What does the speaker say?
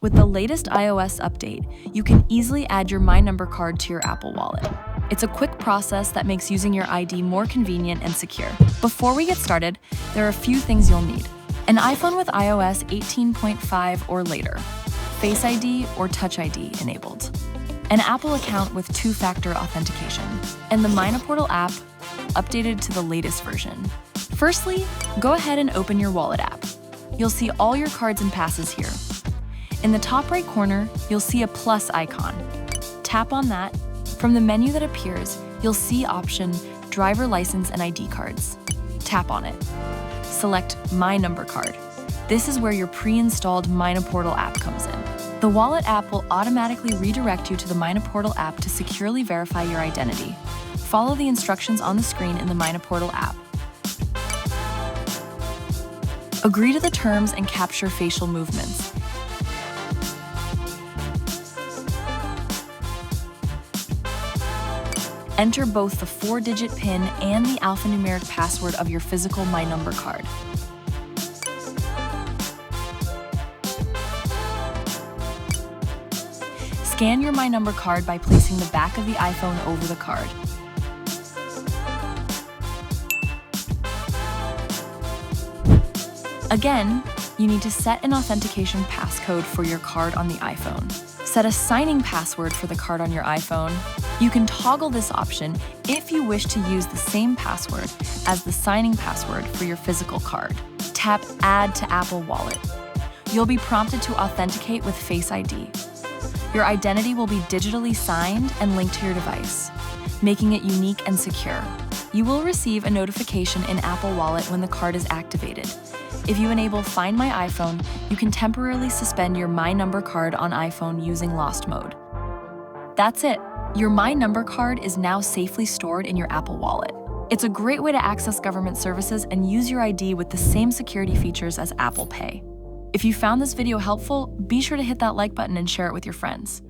With the latest iOS update, you can easily add your My Number card to your Apple Wallet. It's a quick process that makes using your ID more convenient and secure. Before we get started, there are a few things you'll need. An iPhone with iOS 18.5 or later, Face ID or Touch ID enabled, an Apple account with two-factor authentication, and the Mynaportal app updated to the latest version. Firstly, go ahead and open your Wallet app. You'll see all your cards and passes here. In the top right corner, you'll see a plus icon. Tap on that. From the menu that appears, you'll see option Driver License and ID Cards. Tap on it. Select My Number card. This is where your pre-installed Mynaportal app comes in. The Wallet app will automatically redirect you to the Mynaportal app to securely verify your identity. Follow the instructions on the screen in the Mynaportal app. Agree to the terms and capture facial movements. Enter both the 4-digit PIN and the alphanumeric password of your physical My Number card. Scan your My Number card by placing the back of the iPhone over the card. Again, you need to set an authentication passcode for your card on the iPhone. Set a signing password for the card on your iPhone. You can toggle this option if you wish to use the same password as the signing password for your physical card. Tap Add to Apple Wallet. You'll be prompted to authenticate with Face ID. Your identity will be digitally signed and linked to your device, making it unique and secure. You will receive a notification in Apple Wallet when the card is activated. If you enable Find My iPhone, you can temporarily suspend your My Number card on iPhone using Lost Mode. That's it. Your My Number card is now safely stored in your Apple Wallet. It's a great way to access government services and use your ID with the same security features as Apple Pay. If you found this video helpful, be sure to hit that like button and share it with your friends.